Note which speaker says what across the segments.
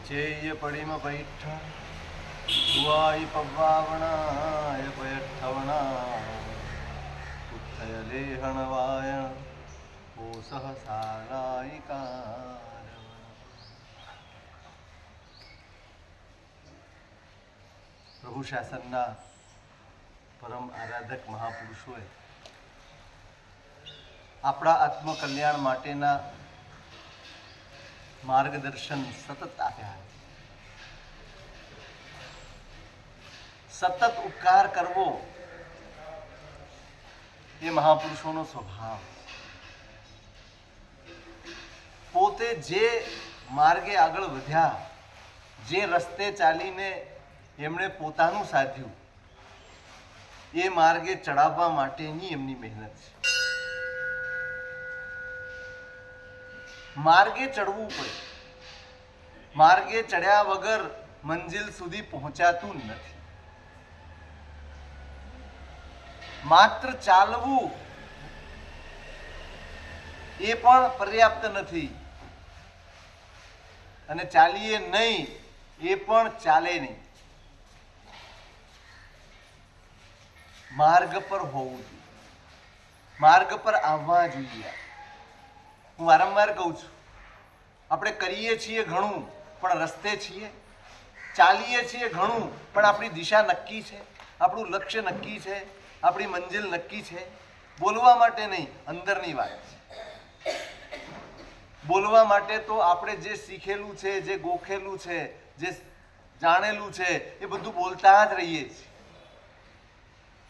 Speaker 1: ચેય પડીમ પૈઠ સુવાઈ પવ્વાવણાય પયઠ્ઠવણા ઉત્થય લેહણવાયણ ઓસહ સારાયિકાર. પ્રભુ શાસનના પરમ આરાધક મહાપુરુષોએ આપણા આત્મકલ્યાણ માટેના માર્ગદર્શન સતત આપ્યા. સતત ઉપકાર કરવો એ મહાપુરુષોનો સ્વભાવ. પોતે જે માર્ગે આગળ વધ્યા, જે રસ્તે ચાલીને એમણે પોતાનું સાધ્યું, એ માર્ગે ચડાવવા માટેની એમની મહેનત છે. માર્ગે ચડવું પડે. માર્ગે ચડ્યા વગર મંજિલ સુધી પહોંચાતું નથી. માત્ર ચાલવું એ પણ પર્યાપ્ત નથી, અને ચાલીએ નહીં એ પણ ચાલે નહીં. માર્ગ પર હોવું જોઈએ, માર્ગ પર આવવા જોઈએ. હું વારંવાર કહું છું, આપણે કરીએ છીએ ઘણું પણ રસ્તે છીએ, ચાલીએ છીએ ઘણું પણ આપણી દિશા નક્કી છે, આપણું લક્ષ્ય નક્કી છે, આપણી મંજિલ નક્કી છે. બોલવા માટે નહીં, અંદરની વાત છે. બોલવા માટે તો આપણે જે શીખેલું છે, જે ગોખેલું છે, જે જાણેલું છે એ બધું બોલતા જ રહીએ છીએ.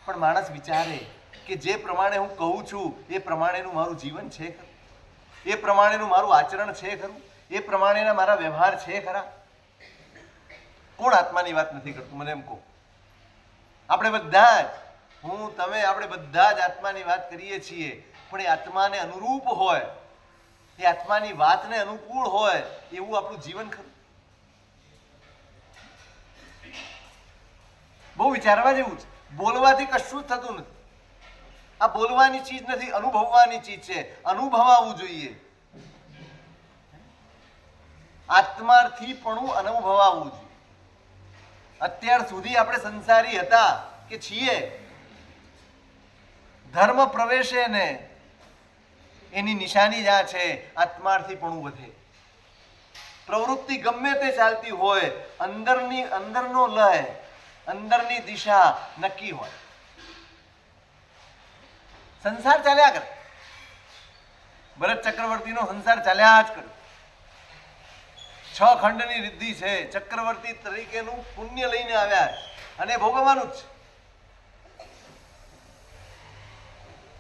Speaker 1: પણ માણસ વિચારે કે જે પ્રમાણે હું કહું છું એ પ્રમાણેનું મારું જીવન છે ખરું? એ પ્રમાણેનું મારું આચરણ છે ખરું? એ પ્રમાણેના મારા વ્યવહાર છે ખરા? કોણ આત્માની વાત નથી કરતું? મને એમ કહો. આપણે બધા જ, હું, તમે, આપણે બધા જ આત્માની વાત કરીએ છીએ, પણ એ આત્માને અનુરૂપ હોય, એ આત્માની વાતને અનુકૂળ હોય એવું આપણું જીવન ખરું? બહુ વિચારવા જેવું છે. બોલવાથી કશું જ થતું નથી. આ બોલવાની ચીજ નથી, અનુભવવાની ચીજ છે. અનુભવાવું જોઈએ. આત્માર્થી પણ અનુભવાવું જોઈએ. અત્યાર સુધી આપણે સંસારી હતા કે છીએ, ધર્મ પ્રવેશે ને એની નિશાની જ આ છે, આત્માર્થી પણ વધે. પ્રવૃત્તિ ગમે તે ચાલતી હોય, અંદરનો લય, અંદરની દિશા નક્કી હોય. સંસાર ચાલ્યા કરે. ભરત ચક્રવર્તીનો સંસાર ચાલ્યા જ કરે. 6 ખંડની રિદ્ધિ છે. ચક્રવર્તી તરીકેનું પુણ્ય લઈને આવ્યા અને ભોગવવાનું જ છે.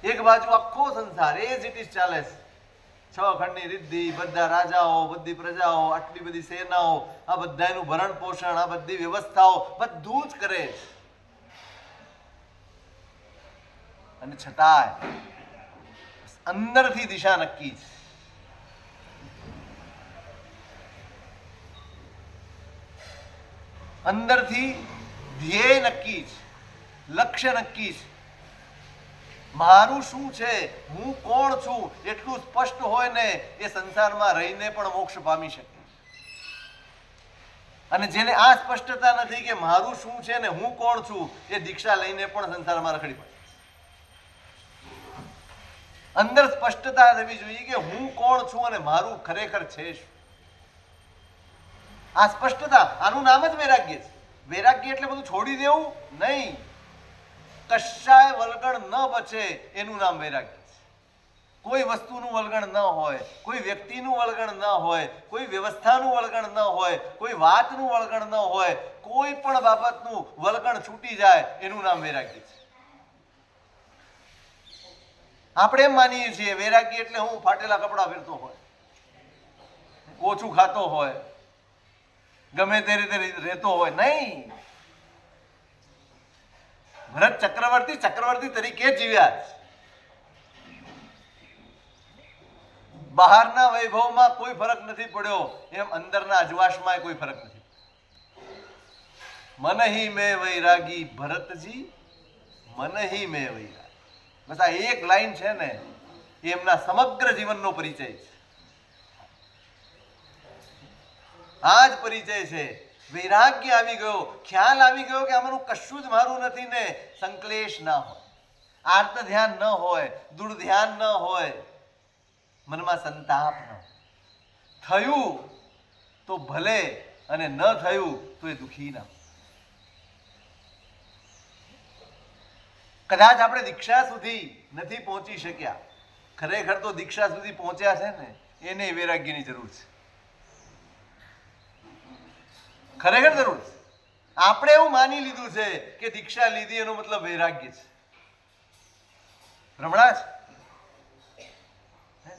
Speaker 1: એક બાજુ આખો સંસાર એઝ ઇટ ઇઝ ચાલે છે. 6 ખંડની રિદ્ધિ, બધા રાજાઓ, બધી પ્રજાઓ, આટલી બધી સેનાઓ, આ બધાનું ભરણ પોષણ, આ બધી વ્યવસ્થાઓ બધું જ કરે છે. અને છતાંય અંદરથી દિશા નક્કી છે. અંદરથી ધ્યેય નક્કી છે, લક્ષ્ય નક્કી છે. મારું શું છે, હું કોણ છું, એટલું સ્પષ્ટ હોય ને એ સંસારમાં રહીને પણ મોક્ષ પામી શકે. અને જેને આ સ્પષ્ટતા નથી કે મારું શું છે ને હું કોણ છું, એ દીક્ષા લઈને પણ સંસારમાં રખડી પડે. અંદર સ્પષ્ટતા થવી જોઈએ કે હું કોણ છું અને મારું ખરેખર છે શું. આ સ્પષ્ટતા, આનું નામ જ વૈરાગ્ય છે. વૈરાગ્ય એટલે બધું છોડી દેવું નહીં. કશાય વલગણ ન બચે એનું નામ વૈરાગ્ય છે. કોઈ વસ્તુનું વલગણ ન હોય, કોઈ વ્યક્તિનું વલગણ ન હોય, કોઈ વ્યવસ્થાનું વલગણ ન હોય, કોઈ વાતનું વલગણ ન હોય, કોઈ પણ બાબતનું વલગણ છૂટી જાય એનું નામ વૈરાગ્ય છે. આપણે એમ માનીએ છીએ વૈરાગ્ય એટલે હું ફાટેલા કપડા પહેરતો હોય, ઓછું ખાતો હોય, ગમે તે રીતે રહેતો હોય. નહીં. ભરત ચક્રવર્તી તરીકે જીવ્યા. બહારના વૈભવમાં કોઈ ફરક નથી પડ્યો, એમ અંદરના અજવાશમાં કોઈ ફરક નથી. મન હી મેં વૈરાગી ભરતજી, મન હી મેં વૈરાગી. બસ આ એક લાઈન છે ને એ એમના સમગ્ર જીવનનો પરિચય છે. આ જ પરિચય છે. વૈરાગ્ય આવી ગયો, ખ્યાલ આવી ગયો કે આમાંનું કશું જ મારું નથી ને સંકલેશ ના હોય, આર્ત ધ્યાન ન હોય, દુર્ધ્યાન ન હોય, મનમાં સંતાપ ન હોય. થયું તો ભલે અને ન થયું તો એ દુઃખી ના. કદાચ આપણે દીક્ષા સુધી નથી પહોંચી શક્યા, ખરેખર તો દીક્ષા સુધી પહોંચ્યા છે ને એને વૈરાગ્યની જરૂર છે. ખરેખર જરૂર છે. આપણે એવું માની લીધું છે કે દીક્ષા લીધી એનો મતલબ વૈરાગ્ય છે. ભ્રમણા છે.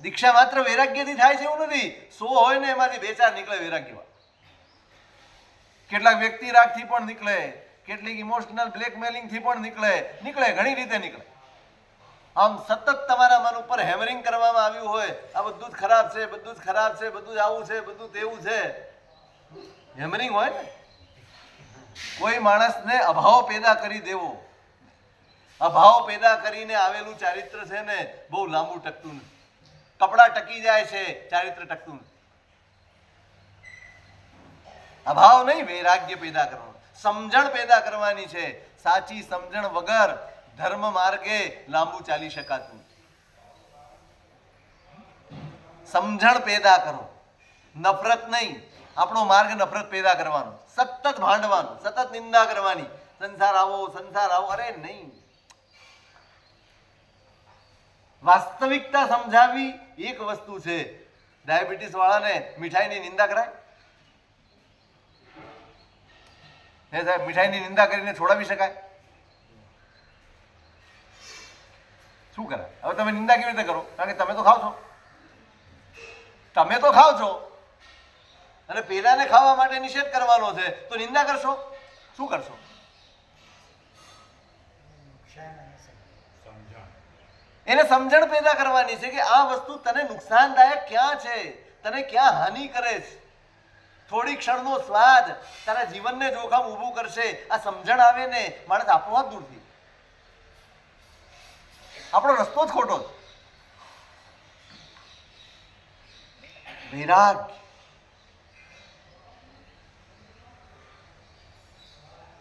Speaker 1: દીક્ષા માત્ર વૈરાગ્યથી થાય છે એવું નથી. 100 હોય ને એમાંથી 2-4 નીકળે વૈરાગ્યમાં. કેટલાક વ્યક્તિ રાગથી પણ નીકળે, કેટલીક ઇમોશનલ બ્લેકમેલિંગ થી પણ નીકળે, ઘણી રીતે નીકળે. આમ સતત તમારા મન ઉપર હેમરિંગ કરવામાં આવ્યું હોય, આ બધું જ ખરાબ છે, બધું જ ખરાબ છે, બધું જ આવું છે, બધું તેવું છે. હેમરિંગ હોય ને, કોઈ માણસને અભાવ પેદા કરી દેવો, અભાવ પેદા કરીને આવેલું ચારિત્ર છે ને બહુ લાંબુ ટકતું નથી. કપડા ટકી જાય છે, ચારિત્ર ટકતું નથી. અભાવ નહીં, વૈરાગ્ય પેદા કરવાનું, સમજણ પેદા કરવાની છે. સાચી સમજણ વગર ધર્મ માર્ગે લાંબુ ચાલી શકાતું. સમજણ પેદા કરો, નફરત નહીં. આપણો માર્ગ નફરત પેદા કરવાનો, સતત ભાંડવાનું, સતત નિંદા કરવાની, સંસાર આવો, સંસાર આવો. અરે નહીં, વાસ્તવિકતા સમજાવી એક વસ્તુ છે. ડાયાબિટીસ વાળાને મીઠાઈની નિંદા કરાય? હે સાહેબ, મીઠાઈની નિંદા કરીને છોડાવી શકાય? શું કરાય? હવે તમે નિંદા કેવી રીતે કરો? કારણ કે તમે તો ખાવ છો, તમે તો ખાવ છો અને પેલાને ખાવા માટે નિષેધ કરવાનો છે, તો નિંદા કરશો? શું કરશો? એને સમજણ પેદા કરવાની છે કે આ વસ્તુ તને નુકસાનદાયક ક્યાં છે, તને ક્યાં હાનિ કરે છે. થોડી ક્ષણનો સ્વાદ તારા જીવનને જોખમ ઊભું કરશે. આ સમજણ આવે ને માણસ આપોઆપ દૂર થઈ. આપણો રસ્તો જ ખોટો છે. વૈરાગ્ય,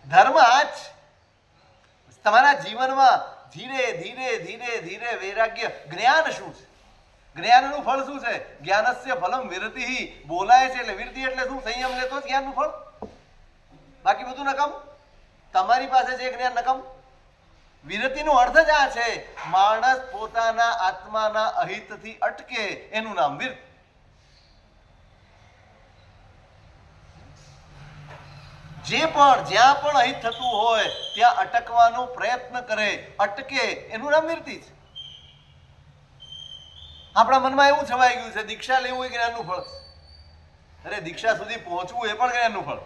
Speaker 1: ધર્મ આ જ તમારા જીવનમાં ધીરે ધીરે ધીરે ધીરે વૈરાગ્ય. જ્ઞાન શું છે? જ્ઞાનનું ફળ શું છે? જ્ઞાનસ્ય ફલમ વિરતિ. બોલાય છે એટલે વિરતિ એટલે શું? સંયમ લેતો જ જ્ઞાનનું ફળ. બાકી બધું નકામ. તમારી પાસે જે જ્ઞાન નકામ. વિરતિનો અર્થ જ આ છે, માણસ પોતાના આત્માના અહિતથી અટકે, એનું નામ વિરતિ. જે પણ જ્યાં પણ અહિત થતું હોય ત્યાં અટકવાનો પ્રયત્ન કરે, અટકે, એનું નામ વિરતિ છે. આપણા મનમાં એવું છવાઈ ગયું છે દીક્ષા લેવું એ જ્ઞાનનું ફળ. અરે દીક્ષા સુધી પહોંચવું એ પણ જ્ઞાનનું ફળ.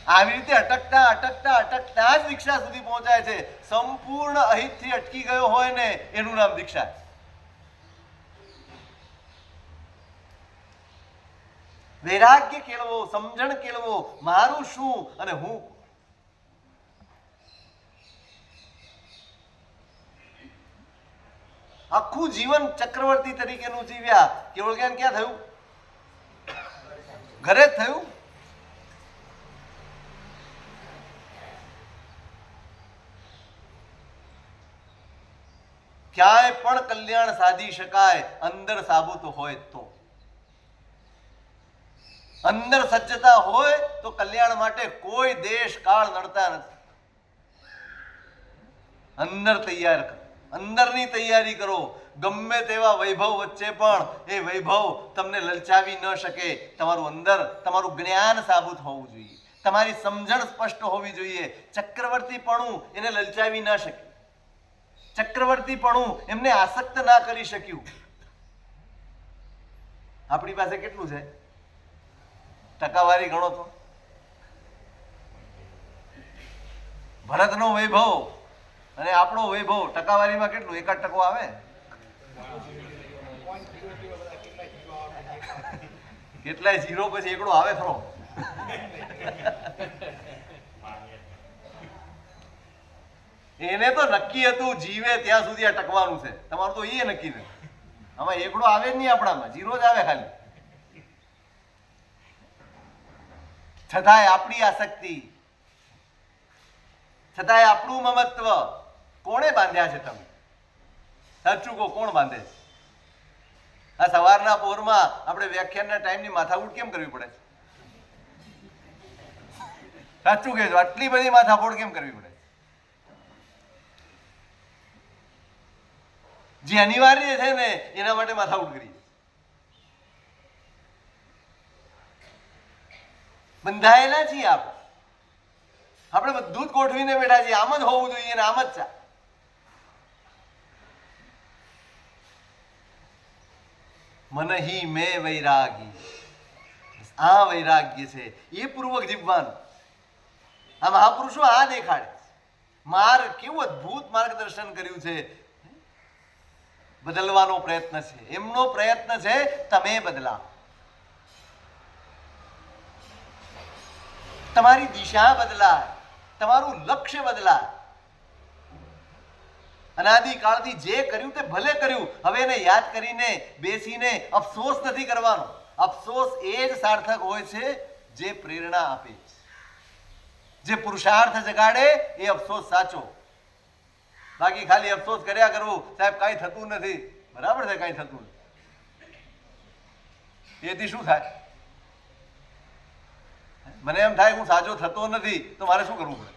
Speaker 1: આવી રીતે અટકતા અટકતા અટકતા જ દીક્ષા સુધી પહોંચાય છે. સંપૂર્ણ અહિતથી અટકી ગયો હોય ને એનું નામ દીક્ષા. વૈરાગ્ય કેળવો, સમજણ કેળવો, મારું શું અને હું. આખું જીવન ચક્રવર્તી તરીકેનું જીવ્યા. કેવળ જ્ઞાન ક્યાં થયું? ઘરે જ થયું. ક્યાંય પણ કલ્યાણ સાધી શકાય અંદર સાબુત હોય તો. અંદર સજ્જતા હોય તો કલ્યાણ માટે કોઈ દેશ કાળ નડતા નથી. અંદર તૈયાર કરો, અંદરની તૈયારી કરો. ગમે તેવા વૈભવ વચ્ચે પણ એ વૈભવ તમને લલચાવી ન શકે. તમારું અંદર, તમારું જ્ઞાન સાબુત હોવું જોઈએ, તમારી સમજણ સ્પષ્ટ હોવી જોઈએ. ચક્રવર્તીપણું એને લલચાવી ન શકે, ચક્રવર્તીપણું એમને આસક્ત ના કરી શક્યું. આપણી પાસે કેટલું છે? ટકાવારી ગણો તો. ભરતનો વૈભવ અને આપણો વૈભવ ટકાવારીમાં કેટલું? 1% આવે. કેટલાય ઝીરો પછી એકડો આવે ખરો. એને તો નક્કી હતું જીવે ત્યાં સુધી આ ટકવાનું છે. તમારું તો એ નક્કી નથી. આમાં એકડો આવે જ નહીં, આપણામાં ઝીરો જ આવે ખાલી. છતાંય આપણી આસક્તિ, છતાંય આપણું મમત્વ કોણે બાંધ્યા છે? તમે સાચું કહો, કોણ બાંધે છે? આ સવારના પોરમાં આપણે વ્યાખ્યાનના ટાઈમની માથાકૂટ કેમ કરવી પડે છે? સાચું કહેજો, આટલી બધી માથાકૂટ કેમ કરવી પડે? જે અનિવાર્ય છે ને એના માટે માથાકૂટ કરી. બંધાયેલા છીએ આપણે બધું જ ગોઠવીને બેઠા છીએ. આમ જ હોવું જોઈએ ને આમ જ છે. મનહી મેં વૈરાગી, આ વૈરાગ્ય છે એ પૂર્વક જીવવાનું. આ મહાપુરુષો આ દેખાડે માર્ગ, કેવું અદભુત માર્ગદર્શન કર્યું છે. બદલવાનો પ્રયત્ન છે, એમનો પ્રયત્ન છે તમે બદલાવો, તમારી દિશા બદલાય, તમારું લક્ષ્ય બદલાય. અનાદિકાળથી જે કર્યું તે ભલે કર્યું, હવે એને યાદ કરીને બેસીને અફસોસ નથી કરવાનો. અફસોસ એ જ સાર્થક હોય છે જે પ્રેરણા આપે, જે પુરુષાર્થ જગાડે એ અફસોસ સાચો. બાકી ખાલી અફસોસ કર્યા કરવું, સાહેબ કાંઈ થતું નથી, બરાબર છે, કાંઈ થતું નથી, એથી શું થાય? મને એમ થાય હું સાજો થતો નથી તો મારે શું કરવું પડે?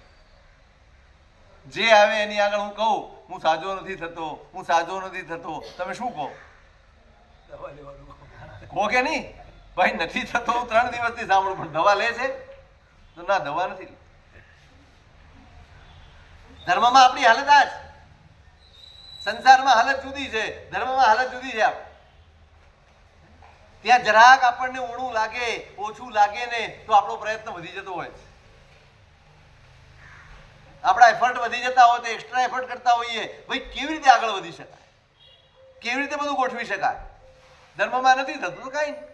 Speaker 1: જે આવે એની આગળ હું કહું હું સાજો નથી થતો, હું સાજો નથી થતો, તમે શું કહો? કહો કે નહીં? ભાઈ નથી થતો, હું 3 દિવસથી સાંભળું, પણ દવા લે છે તો ના, દવા નથી. ધર્મમાં આપણી હાલત આ જ, સંસારમાં હાલત જુદી છે, ધર્મમાં હાલત જુદી છે. ત્યાં જરાક આપણને ઊણું લાગે, ઓછું લાગે ને તો આપણો પ્રયત્ન વધી જતો હોય છે. આપણા એફર્ટ વધી જતા હોય તો એક્સ્ટ્રા એફર્ટ કરતા હોઈએ. ભાઈ કેવી રીતે આગળ વધી શકાય, કેવી રીતે બધું ગોઠવી શકાય? ધર્મમાં નથી થતું તો કાંઈ નહીં,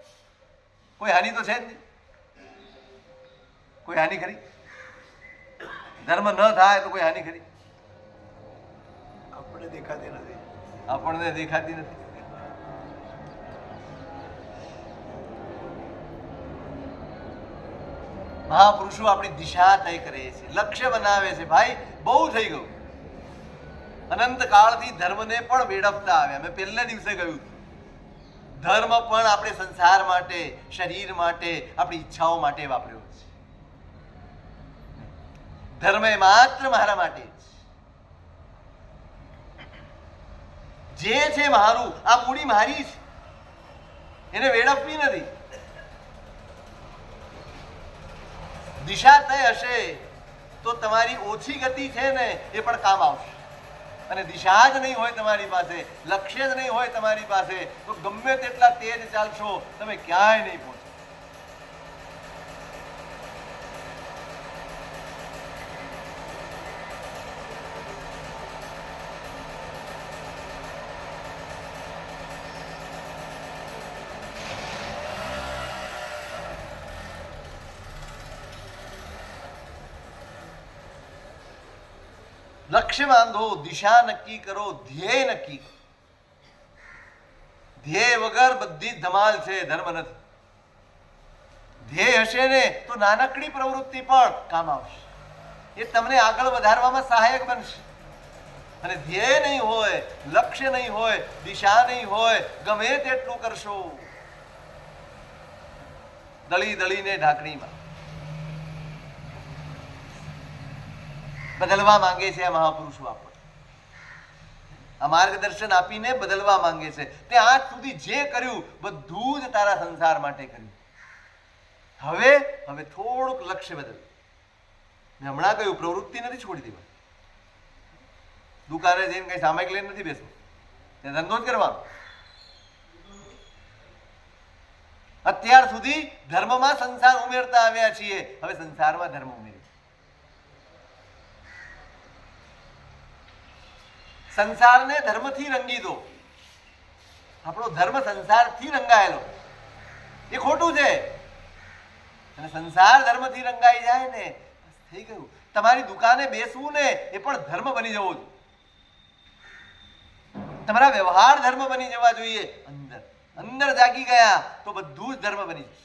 Speaker 1: કોઈ હાનિ તો છે જ નહીં. કોઈ હાનિ ખરી? ધર્મ ન થાય તો કોઈ હાનિ ખરી? આપણને દેખાતી નથી, આપણને દેખાતી નથી. મહાપુરુષો આપણી દિશા તય કરે છે, લક્ષ્ય બનાવે છે. ભાઈ બહુ થઈ ગયું. અનંત કાળથી ધર્મને પણ વેડફતા આવ્યા. મેં પહેલા દિવસે કહ્યું, ધર્મ પણ આપણે સંસાર માટે, શરીર માટે, આપણી ઈચ્છાઓ માટે વાપર્યો છે. ધર્મ એ માત્ર મારા માટે જે છે મારું, આ મૂડી મારી છે, એને વેડફવી નથી. દિશા તય હશે તો તમારી ઓછી ગતિ છે ને એ પણ કામ આવશે. અને દિશા જ નહીં હોય તમારી પાસે, લક્ષ્ય જ નહીં હોય તમારી પાસે, તો ગમે તેટલા તેજ ચાલશો તમે ક્યાંય નહીં પહોંચો. લક્ષ્ય બાંધો, દિશા નક્કી કરો, ધ્યેય નક્કી કરો. ધ્યેય વગર બધી ધમાલ છે, ધર્મ નથી. ધ્યેય હશે ને તો નાનકડી પ્રવૃત્તિ પણ કામ આવશે, એ તમને આગળ વધારવામાં સહાયક બનશે. અને ધ્યેય નહીં હોય, લક્ષ્ય નહીં હોય, દિશા નહીં હોય, ગમે તેટલું કરશો દળી દળીને ઢાંકણીમાં. બદલવા માંગે છે આ મહાપુરુષો, આપણને આ માર્ગદર્શન આપીને બદલવા માંગે છે. તે આજ સુધી જે કર્યું બધું જ તારા સંસાર માટે કર્યું. હવે થોડુંક લક્ષ્ય બદલ. મેં હમણાં કહ્યું પ્રવૃત્તિ નથી છોડી દેવા. દુકાને જઈને કઈ સામાયિક લઈને નથી બેસવું, ત્યાં ધંધો જ કરવાનો. અત્યાર સુધી ધર્મમાં સંસાર ઉમેરતા આવ્યા છીએ, હવે સંસારમાં ધર્મ ઉમેરી. સંસારને ધર્મથી રંગી દો. આપણો ધર્મ સંસારથી રંગાયેલો, એ ખોટું છે. અને સંસાર ધર્મથી રંગાઈ જાય ને થઈ ગયું. તમારી દુકાને બેસવું ને એ પણ ધર્મ બની જવો જોઈએ. તમારા વ્યવહાર ધર્મ બની જવા જોઈએ. અંદર જાગી ગયા તો બધું જ ધર્મ બની જશે.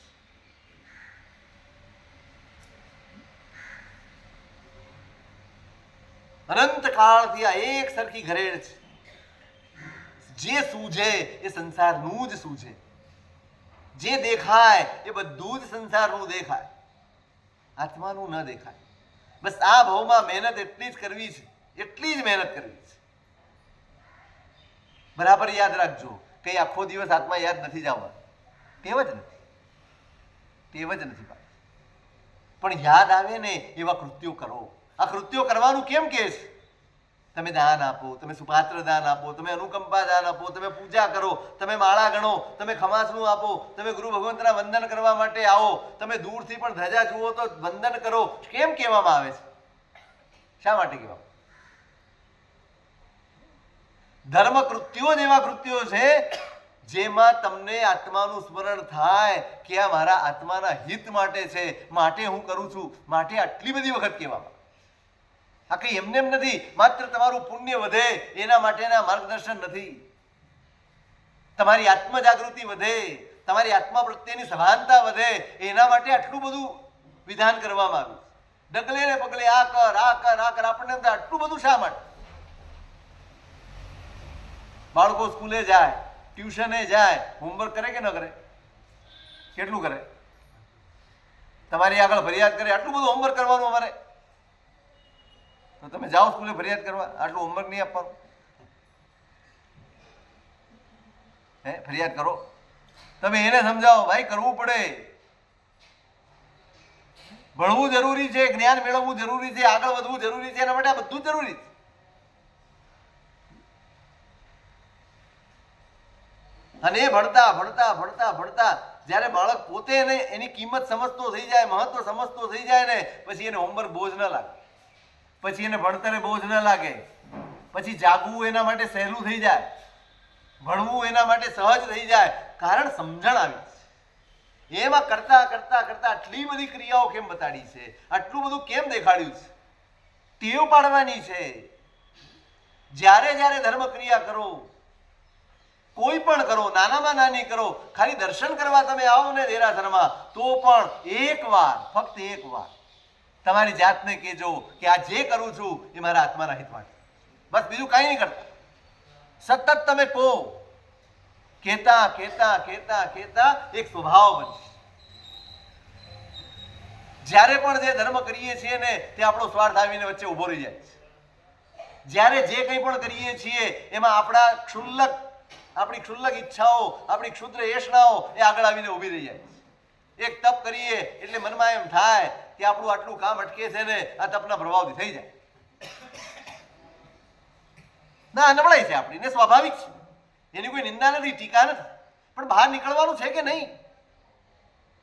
Speaker 1: અનંત કાળથી આ એક સરખી ઘરેડ છે. જે સૂઝે એ સંસારનું જ સૂઝે, જે દેખાય એ બધું જ સંસારનું દેખાય, આત્માનું ન દેખાય. બસ આ ભાવમાં મહેનત એટલી જ કરવી છે, એટલી જ મહેનત કરવી છે. બરાબર યાદ રાખજો, કઈ આખો દિવસ આત્મા યાદ નથી જવા, ટેવ જ નથી, ટેવ જ નથી. પણ યાદ આવે ને એવા કૃત્યો કરો. આ કૃત્યો કરવાનું કેમ કે છે? તમે દાન આપો, તમે સુપાત્ર દાન આપો, તમે અનુકંપા દાન આપો, તમે પૂજા કરો, તમે માળા ગણો, તમે ખમાસનું આપો, તમે ગુરુ ભગવંતના વંદન કરવા માટે આવો, તમે દૂરથી પણ ધજા જુઓ તો વંદન કરો. કેમ કહેવામાં આવે છે? શા માટે કહેવામાં? ધર્મ કૃત્યો જ એવા કૃત્યો છે જેમાં તમને આત્માનું સ્મરણ થાય કે આ મારા આત્માના હિત માટે છે, માટે હું કરું છું, માટે આટલી બધી વખત કહેવામાં. આ કઈ એમને એમ નથી, માત્ર તમારું પુણ્ય વધે એના માટેના માર્ગદર્શન નથી. તમારી આત્મ જાગૃતિ વધે, તમારી આત્મા પ્રત્યેની સભાનતા વધે એના માટે આટલું બધું વિધાન કરવામાં આવ્યું. ડગલે ને પગલે આ કર, આ કર, આ કર. આપણને આટલું બધું શા માટે? બાળકો સ્કૂલે જાય, ટ્યુશને જાય, હોમવર્ક કરે કે ન કરે? કેટલું કરે? તમારી આગળ ફરિયાદ કરે, આટલું બધું હોમવર્ક કરવાનું અમારે? તો તમે જાઓ સ્કૂલે ફરિયાદ કરવા, આટલું હોમવર્ક નહીં આપવાનું? હે, ફરિયાદ કરો. તમે એને સમજાવો, ભાઈ કરવું પડે, ભણવું જરૂરી છે, જ્ઞાન મેળવવું જરૂરી છે, આગળ વધવું જરૂરી છે, એના માટે આ બધું જરૂરી છે. અને એ ભણતા ભણતા ભણતા ભણતા જ્યારે બાળક પોતે એને એની કિંમત સમજતો થઈ જાય, મહત્વ સમજતો થઈ જાય ને, પછી એને હોમવર્ક બોજ ન લાગે, પછી એને ભણતરે બોજ ન લાગે, પછી જાગવું એના માટે સહેલું થઈ જાય, ભણવું એના માટે સહજ થઈ જાય. કારણ સમજણ આવી. એમાં કરતા કરતા કરતા આટલી બધી ક્રિયાઓ કેમ બતાડી છે, આટલું બધું કેમ દેખાડ્યું છે? ટેવ પાડવાની છે. જ્યારે જ્યારે ધર્મ ક્રિયા કરો, કોઈ પણ કરો, નાનામાં નાની કરો, ખાલી દર્શન કરવા તમે આવો ને દેરાસરમાં, તો પણ એકવાર, ફક્ત એકવાર તમારી જાતને કહેજો કે આ જે કરું છું એ મારા આત્માના હિત માટે, બસ બીજું કાંઈ નહીં કરતા. સતત તમે કહો, કહેતા કહેતા કહેતા કહેતા એક સ્વભાવ બનશે. જ્યારે પણ જે ધર્મ કરીએ છીએ ને તે આપણો સ્વાર્થ આવીને વચ્ચે ઉભો રહી જાય છે. જ્યારે જે કંઈ પણ કરીએ છીએ એમાં આપણી ક્ષુલ્લક ઈચ્છાઓ, આપણી ક્ષુદ્ર એષણાઓ એ આગળ આવીને ઊભી રહી જાય. એક તપ કરીએ એટલે મનમાં એમ થાય કે આપણું આટલું કામ અટકે છે ને આ તપના પ્રભાવથી થઈ જાય. ના, નબળાઈ છે આપણી, ને સ્વાભાવિક છે, એની કોઈ નિંદા નથી, ટીકા નથી. પણ બહાર નીકળવાનું છે કે નહીં?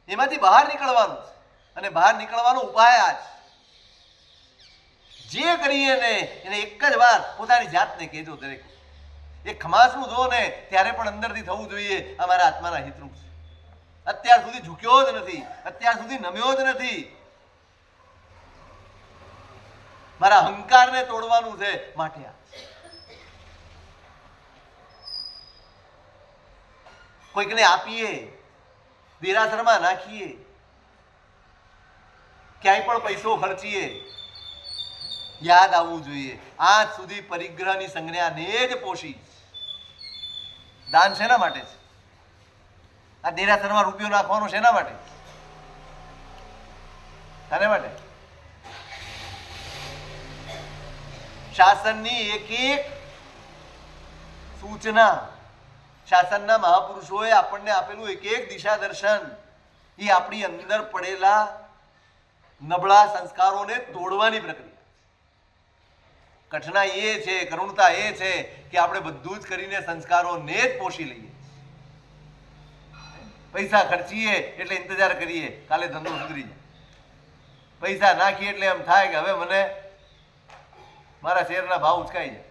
Speaker 1: એમાંથી બહાર નીકળવાનું છે. અને બહાર નીકળવાનો ઉપાય આ છે. જે કરીએ ને એને એક જ વાર પોતાની જાતને કહેજો. દરેક એ ખમાસનું જો ને ત્યારે પણ અંદરથી થવું જોઈએ આ મારા આત્માના હિતનું છે. અત્યાર સુધી ઝૂક્યો જ નથી, અત્યાર સુધી નમ્યો જ નથી. મારા અહંકારને તોડવાનું છે, માટે આ. કોઈકને આપીએ, દેરાસરમાં નાખીએ, ક્યાંય પણ પૈસો ખર્ચીએ, યાદ આવવું જોઈએ આજ સુધી પરિગ્રહની સંજ્ઞાને જ પોષી. દાન શેના માટે છે? આ દેરાસરમાં રૂપિયો નાખવાનો શેના માટે? શાને માટે? શાસનની એક એક સૂચના, શાસનના મહાપુરુષોએ આપણને આપેલું એક એક દિશા દર્શન, એ આપણી અંદર પડેલા નબળા સંસ્કારોને તોડવાની પ્રક્રિયા. કઠણાઈ એ છે, કરુણતા એ છે કે આપણે બધું જ કરીને સંસ્કારોને જ પોષી લઈએ. પૈસા ખર્ચીએ એટલે ઇંતજાર કરીએ કાલે ધંધો સુધરી જાય. પૈસા નાખીએ એટલે એમ થાય કે હવે મને મારા શેરના ભાવ ઉચકાઈ જાય.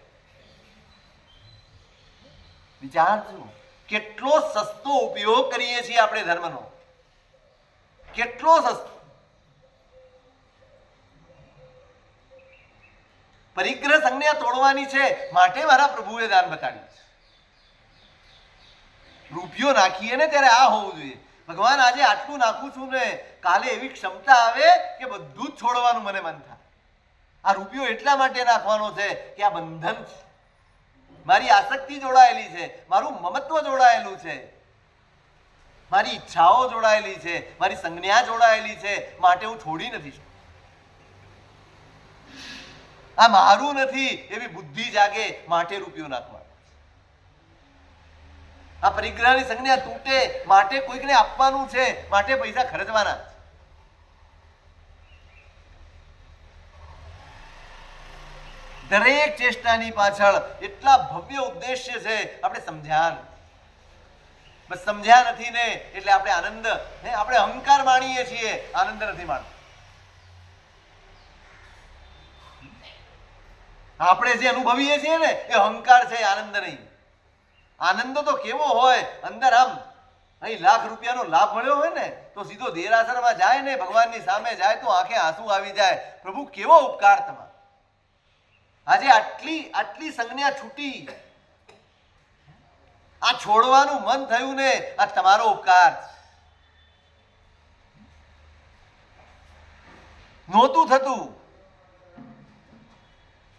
Speaker 1: વિચારજો કેટલો સસ્તો ઉપયોગ કરીએ છીએ આપણે ધર્મનો, કેટલો સસ્તો. પરિગ્રહ સંજ્ઞા તોડવાની છે, માટે મારા પ્રભુએ દાન બતાડ્યું છે. રૂપિયો નાખીએ ને ત્યારે આ હોવું જોઈએ, ભગવાન આજે આટલું નાખું છું ને કાલે એવી ક્ષમતા આવે કે બધું જ છોડવાનું મને મન થાય. આ રૂપિયો એટલા માટે નાખવાનો છે કે આ બંધન છે, મારી આસક્તિ જોડાયેલી છે, મારું મમત્વ જોડાયેલું છે, મારી ઈચ્છાઓ જોડાયેલી છે, મારી સંજ્ઞા જોડાયેલી છે, માટે હું છોડી નથી શકતો. આ મારું નથી એવી બુદ્ધિ જાગે માટે રૂપિયો નાખવાનો. આ પરિગ્રહની સંજ્ઞા તૂટે માટે કોઈકને આપવાનું છે, માટે પૈસા ખર્ચવાના. દરેક ચેષ્ટાની પાછળ એટલા ભવ્ય ઉદ્દેશ્ય છે, આપણે સમજ્યા બસ સમજ્યા નથી ને એટલે આપણે આનંદ આપણે અહંકાર માણીએ છીએ, આનંદ નથી માણતા. આપણે જે અનુભવીએ છીએ ને એ અહંકાર છે, આનંદ નહીં. આનંદ તો કેવો હોય, અંદર આમ અહીં લાખ રૂપિયાનો લાભ મળ્યો હોય ને તો સીધો દેરાસરમાં જાય ને ભગવાનની સામે જાય તો આંખે આંસુ આવી જાય. પ્રભુ કેવો ઉપકાર તમારો, આજે આટલી સંજ્ઞા છૂટી, આ છોડવાનું મન થયું ને આ તમારો ઉપકાર. નહોતું થતું,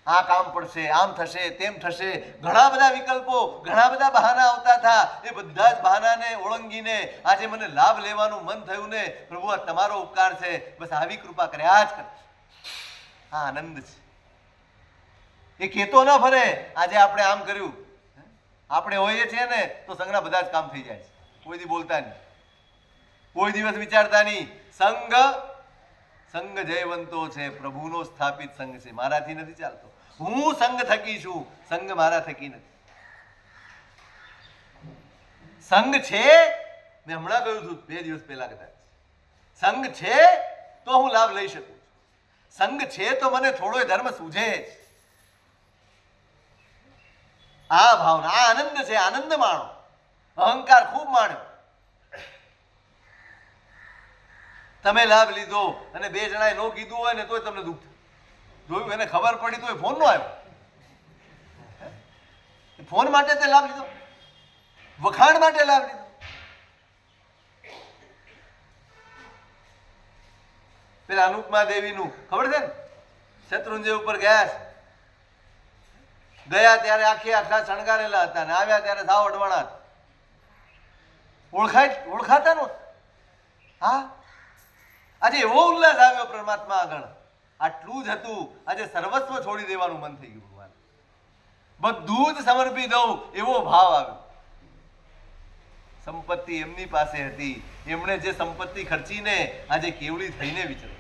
Speaker 1: આ કામ પડશે, આમ થશે, તેમ થશે, ઘણા બધા વિકલ્પો, ઘણા બધા બહાના આવતા હતા. એ બધા જ બહાનાને ઓળંગીને આજે મને લાભ લેવાનું મન થયું ને પ્રભુ આ તમારો ઉપકાર છે, બસ આવી કૃપા કર્યા જ કરે. આ આનંદ છે. એ કહેતો ન ફરે આજે આપણે આમ કર્યું. આપણે હોઈએ છીએ ને તો સંઘના બધા જ કામ થઈ જાય છે, કોઈ દી બોલતા નહીં, કોઈ દિવસ વિચારતા નહીં. સંઘ જયવંતો છે, પ્રભુનો સ્થાપિત સંઘ છે, મારાથી નથી ચાલતો. હું સંઘ થકી છું, સંઘ મારા થકી નથી. સંઘ છે, મેં હમણાં કહ્યું છું 2 દિવસ પહેલા કદાચ, સંઘ છે તો હું લાભ લઈ શકું છું. સંઘ છે તો મને થોડો ધર્મ સૂઝે છે. આ ભાવના, આ આનંદ છે. આનંદ માણો, અહંકાર ખૂબ માણ્યો. તમે લાભ લીધો અને 2 જણાએ નો કીધું હોય ને તોય તમને દુઃખ થાય. જોયું, એને ખબર પડી તો ફોન નો આવ્યો. ફોન માટે તે લાભ લીધો, વખાણ માટે લાભ લીધો. પેલા અનુપમા દેવીનું ખબર છે ને, શત્રુંજય ઉપર ગયા ત્યારે આખા શણગારેલા હતા ને આવ્યા ત્યારે સાવ અડવાણા હતા. ઓળખાતા નો. હા, આજે એવો ઉલ્લાસ આવ્યો પરમાત્મા આગળ. આટલું જ હતું, આજે સર્વસ્વ છોડી દેવાનું મન થઈ ગયું. ભગવાન બધું જ સમર્પી દઉં એવો ભાવ આવ્યો. સંપત્તિ એમની પાસે હતી, એમણે જે સંપત્તિ ખર્ચીને આજે કેવડી થઈને વિચરે.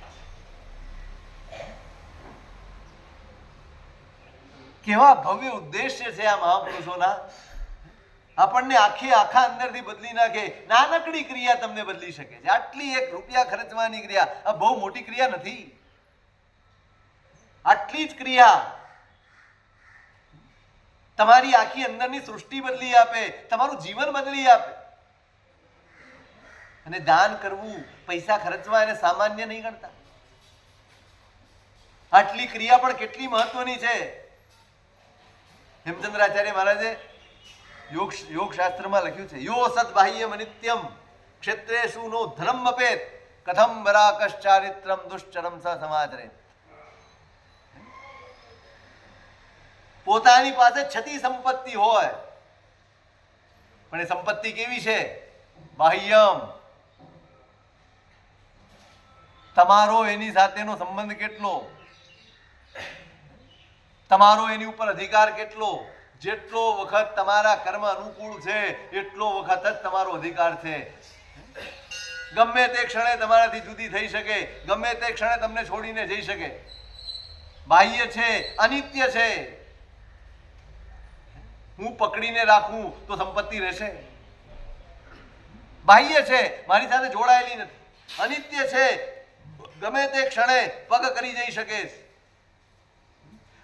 Speaker 1: કેવા ભવ્ય ઉદ્દેશ્ય છે આ મહાપુરુષોના. આપણને આખા અંદરથી બદલી નાખે. નાનકડી ક્રિયા તમને બદલી શકે છે. આટલી 1 રૂપિયા ખર્ચવાની ક્રિયા આ બહુ મોટી ક્રિયા નથી. આટલી જ ક્રિયા તમારી આખી અંદરની સૃષ્ટિ બદલી આપે, તમારું જીવન બદલી આપે. અને દાન કરવું, પૈસા ખર્ચવા એને સામાન્ય નહીં ગણતા. આટલી ક્રિયા પણ કેટલી મહત્વની છે. હેમચંદ્રાચાર્ય મહારાજે યોગ શાસ્ત્રમાં લખ્યું છે, યો સદબાહ્યમ નિત્યમ ક્ષેત્રેષુ નો ધનમ અપેત કથમ વરાકશ્ચારિત્રમ દુશ્ચરમ સ સમાચરે. પોતાની પાસે છતી સંપત્તિ હોય પણ એ સંપત્તિ કેવી છે? બાહ્યમ. તમારો એની સાથેનો સંબંધ કેટલો, તમારો એની ઉપર અધિકાર કેટલો. જેટલો વખત તમારા કર્મ અનુકૂળ છે એટલો વખત જ તમારો અધિકાર છે. ગમે તે ક્ષણે તમારાથી જુદી થઈ શકે, ગમે તે ક્ષણે તમને છોડીને જઈ શકે. બાહ્ય છે, અનિત્ય છે. હું પકડીને રાખું તો સંપત્તિ રહેશે. બાહ્ય છે, મારી સાથે જોડાયેલી નથી. અનિત્ય છે, ગમે તે ક્ષણે પગ કરી જઈ શકે.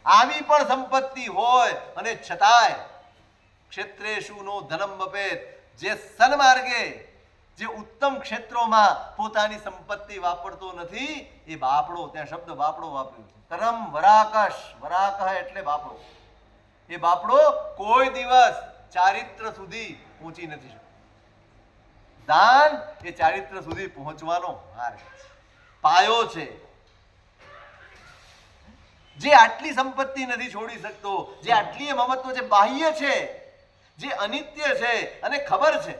Speaker 1: આવી પણ સંપત્તિ હોય અને છતાંય ક્ષેત્રેષુ નો ધનમ અપેત, જે સન્માર્ગે, જે ઉત્તમ ક્ષેત્રોમાં પોતાની સંપત્તિ વાપરતો નથી એ બાપડો. ત્યાં શબ્દ બાપડો વાપર્યો છે. કરમ વરાકશ. વરાકહ એટલે બાપડો. એ બાપડો કોઈ દિવસ ચારિત્ર સુધી પહોંચી નથી શકતો. દાન એ ચારિત્ર સુધી પહોંચવાનો માર્ગ છે, પાયો છે. જે આટલી સંપત્તિ નથી છોડી શકતો, જે આટલી મમત્વ, જે બાહ્ય છે, જે અનિત્ય છે, અને ખબર છે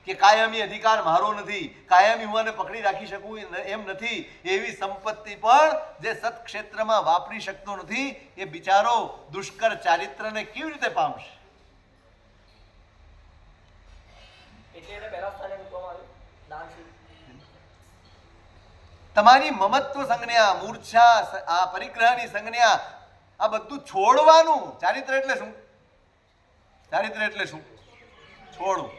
Speaker 1: કે કાયમી અધિકાર મારો નથી, કાયમી હું આને પકડી રાખી શકું એમ નથી, એવી સંપત્તિ પણ જે સત્ક્ષેત્રમાં વાપરી શકતો નથી, એ બિચારો દુષ્કર ચારિત્રને કેવી રીતે પામશે? તમારી મમત્વ સંજ્ઞા, મૂર્છા, આ પરિગ્રહની સંજ્ઞા, આ બધું છોડવાનું. ચારિત્ર એટલે શું? ચારિત્ર એટલે શું? છોડવું.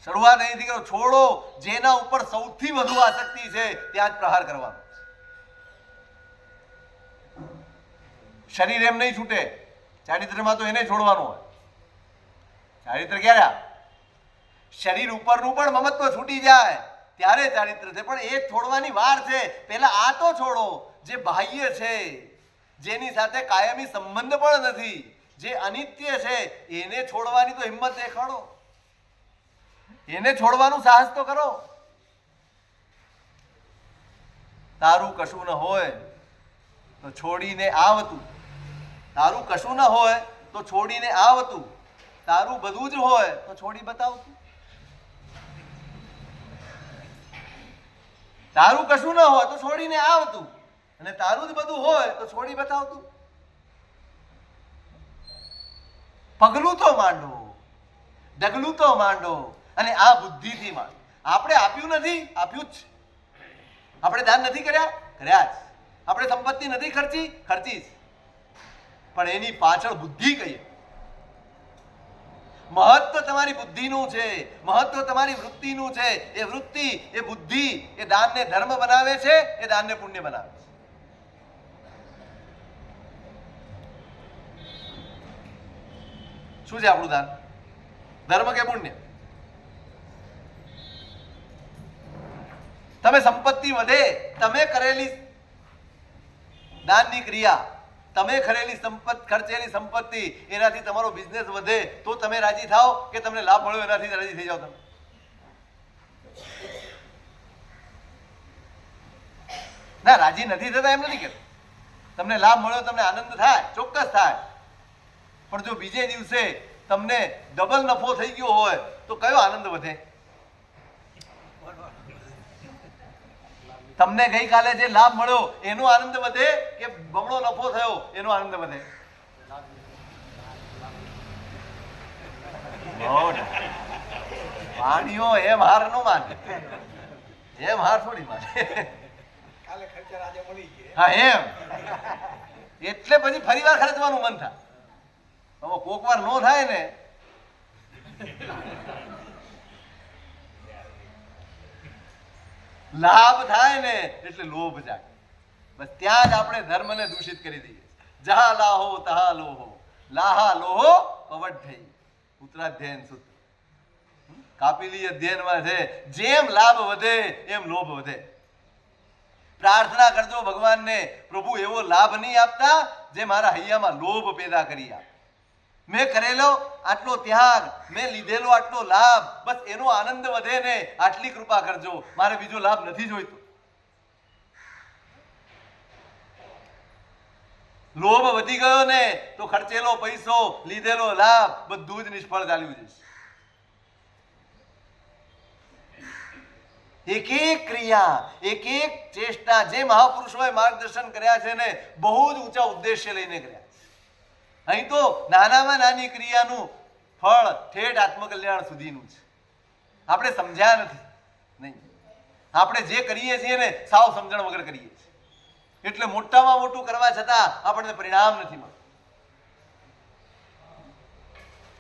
Speaker 1: શરૂઆત અહીંથી કરો. છોડો. જેના ઉપર સૌથી વધુ આસક્તિ છે ત્યાં જ પ્રહાર કરવાનો. શરીર એમ નહીં છૂટે. ચારિત્રમાં તો એને છોડવાનું હોય. ચારિત્ર ક્યારે? શરીર ઉપરનું પણ મમત્વ છૂટી જાય ત્યારે ચારિત્ર છે, પણ એ છોડવાની વાર છે. પહેલા આ તો છોડો. જે બાહ્ય છે, જેની સાથે કાયમી સંબંધ પણ નથી, જે અનિત્ય છે, એને છોડવાની તો હિંમત દેખાડો. એને છોડવાનું સાહસ તો કરો. તારું કશું ન હોય તો છોડીને આવતું. તારું કશું ન હોય તો છોડીને આવતું. તારું બધું જ હોય તો છોડી બતાવતું. તારું કશું ન હોય તો છોડીને આવતું, અને તારું જ બધું હોય તો છોડી બતાવતું. પગલું તો માંડો, ડગલું તો માંડો, અને આ બુદ્ધિથી માંડો. આપણે આપ્યું નથી, આપ્યું જ. આપણે દાન નથી કર્યા, કર્યા જ. આપણે સંપત્તિ નથી ખર્ચી, ખર્ચી જ. પણ એની પાછળ બુદ્ધિ કહીએ. મહત્વ તમારી બુદ્ધિનું છે, મહત્વ તમારી વૃત્તિનું છે. એ વૃત્તિ, એ બુદ્ધિ, એ દાનને ધર્મ બનાવે છે, એ દાનને પુણ્ય બનાવે છે. શું છે આપણું દાન? ધર્મ કે પુણ્ય? તમે સંપત્તિ વધે, તમે કરેલી દાનની ક્રિયા, તમે ખર્ચેલી સંપત્તિ, એનાથી તમારો બિઝનેસ વધે તો તમે રાજી થાઓ, કે તમને લાભ મળ્યો એનાથી રાજી થઈ જાઓ તમે? ના, રાજી નથી થતા એમ નથી કે તમને લાભ મળ્યો, તમને આનંદ થાય, ચોક્કસ થાય. પણ જો બીજે દિવસે તમને ડબલ નફો થઈ ગયો હોય તો કયો આનંદ વધે? તમને ગઈકાલે જે લાભ મળ્યો એનો આનંદ વધે, કે બમણો નફો થયો એનો આનંદ વધે? પાણીઓ એમ હાર ન માને, એમ હાર થોડી માને. હા, એમ. એટલે પછી ફરી વાર ખર્ચવાનું મન થાય. હવે કોક વાર નો થાય ને, લાભ થાય ને એટલે લોભ જાગે. બસ ત્યાં જ આપણે ધર્મને દૂષિત કરી દઈએ. જહા લાહો તહા લોહો, લાહા લોહો પવઢ્ઢઈ. ઉત્તરાધ્યાયન સૂત્ર કાપિલી અધ્યયનમાં છે. જેમ લાભ વધે એમ લોભ વધે. પ્રાર્થના કરજો ભગવાનને, પ્રભુ એવો લાભ નહીં આપતા જે મારા હૈયામાં લોભ પેદા કરી આપે. મેં કરેલો આટલો ત્યાગ, મેં લીધેલો આટલો લાભ, બસ એનો આનંદ વધે ને, આટલી કૃપા કરજો. મારે બીજો લાભ નથી જોઈતો. લોભ વધી ગયો ને તો ખર્ચેલો પૈસો, લીધેલો લાભ બધું જ નિષ્ફળ ચાલ્યું જશે. એક એક ક્રિયા, એક એક ચેષ્ટા જે મહાપુરુષોએ માર્ગદર્શન કર્યા છે ને, બહુ જ ઊંચા ઉદ્દેશ્ય લઈને કર્યા. અહીં તો નાનામાં નાની ક્રિયાનું ફળ ઠેઠ આત્મકલ્યાણ સુધીનું છે. આપણે સમજ્યા નથી. નહીં, આપણે જે કરીએ છીએ ને સાવ સમજણ વગર કરીએ છીએ. એટલે મોટામાં મોટું કરવા છતાં આપણને પરિણામ નથી મળતું.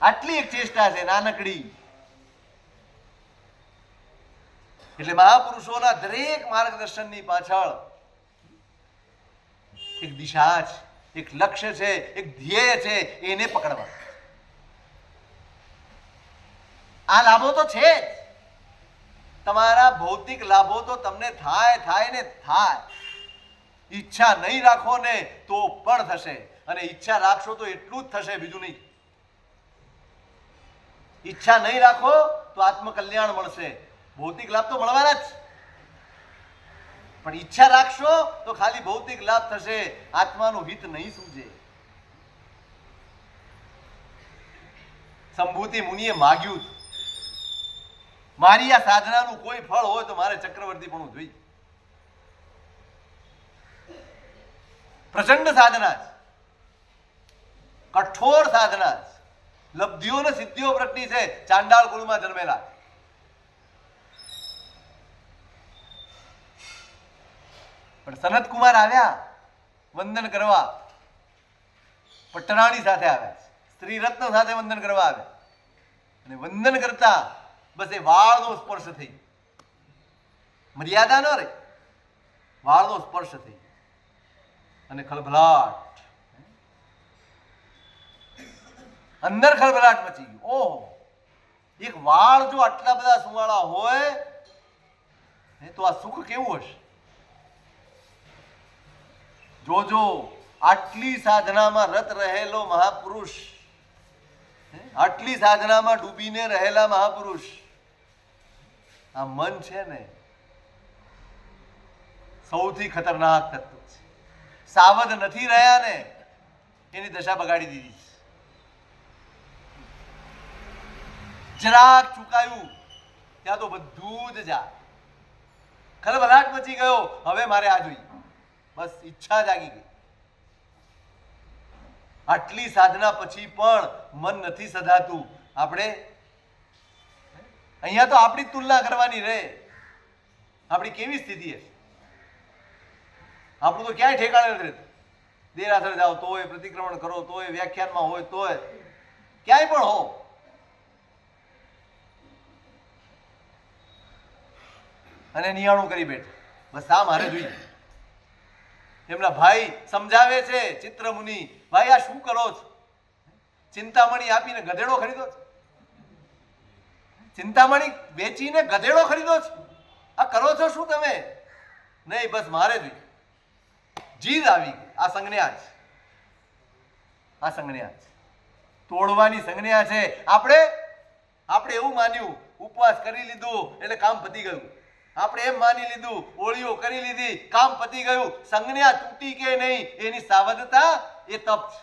Speaker 1: આટલી એક ચેષ્ટા છે નાનકડી. એટલે મહાપુરુષોના દરેક માર્ગદર્શનની પાછળ એક દિશા છે, એક લક્ષ્ય છે, એક ધ્યેય છે. એને પકડવા. આ લાભો તો છે જ. તમારા ભૌતિક લાભો તો તમને થાય ને થાય. ઈચ્છા નહીં રાખો ને તો પણ થશે, અને ઈચ્છા રાખશો તો એટલું જ થશે, બીજું નહીં. ઈચ્છા નહીં રાખો તો આત્મકલ્યાણ મળશે. ભૌતિક લાભ તો મળવાના જ. પણ ઈચ્છા રાખશો તો ખાલી ભૌતિક લાભ થશે, આત્માનું હિત નહીં સૂજે. સંભૂતિ મુનિએ માગ્યું, મારી આ સાધનાનું કોઈ ફળ હોય તો મારે ચક્રવર્તીપણું જોઈએ. પ્રચંડ સાધના છે, કઠોર સાધના છે, લબ્ધિઓ ને સિદ્ધિઓ પ્રગટી છે. ચાંડાળ કુળમાં જન્મેલા, પણ સનત કુમાર આવ્યા વંદન કરવા, પટરાણી સાથે આવ્યા, સ્ત્રી રત્ન સાથે વંદન કરવા આવ્યા, અને વંદન કરતા બસ એ વાળનો સ્પર્શ થઈ, મર્યાદા ન રહી, વાળનો સ્પર્શ થઈ અને ખળભળાટ, અંદર ખળભળાટ મચી ગયું. ઓહો, એક વાળ જો આટલા બધા સુવાળા હોય તો આ સુખ કેવું હશે? જોજો, આટલી સાધનામાં રત રહેલો મહાપુરુષ, આટલી સાધનામાં ડૂબીને રહેલા મહાપુરુષ, આ મન છે ને સૌથી ખતરનાક તત્વ છે. સાવધ નથી રહ્યા ને એની દશા બગાડી દીધી છે. જરાક ચૂકાયું ત્યાં તો બધું જ જાય, ખળભળાટ મચી ગયો. હવે મારે આ જોઈએ, બસ ઈચ્છા જાગી ગઈ. આટલી સાધના પછી પણ મન નથી સધાતું. આપણે અહીંયા તો આપણી તુલના કરવાની રહે, આપણી કેવી સ્થિતિ હશે? આપણું તો ક્યાંય ઠેકાણે નથી રહેતું. દેરાસર જાઓ તોય, પ્રતિક્રમણ કરો તોય, વ્યાખ્યાનમાં હોય તોય, ક્યાંય પણ હો, અને નિયાણું કરી બેઠે, બસ આ મારે જોઈએ. એમના ભાઈ સમજાવે છે, ચિત્રમુનિ, ભાઈ આ શું કરો છો? ચિંતામણી આપીને ગધેડો ખરીદો છો? ચિંતામણી વેચીને ગધેડો ખરીદો છો? આ કરો છો શું તમે? નહીં, બસ મારે જોઈએ. જીદ આવી ગઈ. આ સંજ્ઞા છે, આ સંજ્ઞા છે, તોડવાની સંજ્ઞા છે. આપણે એવું માન્યું ઉપવાસ કરી લીધું એટલે કામ પતી ગયું. આપણે એમ માની લીધું ઓળીઓ કરી લીધી, કામ પતી ગયું. સંજ્ઞા તૂટી કે નહીં એની સાવધતા એ તપ છે.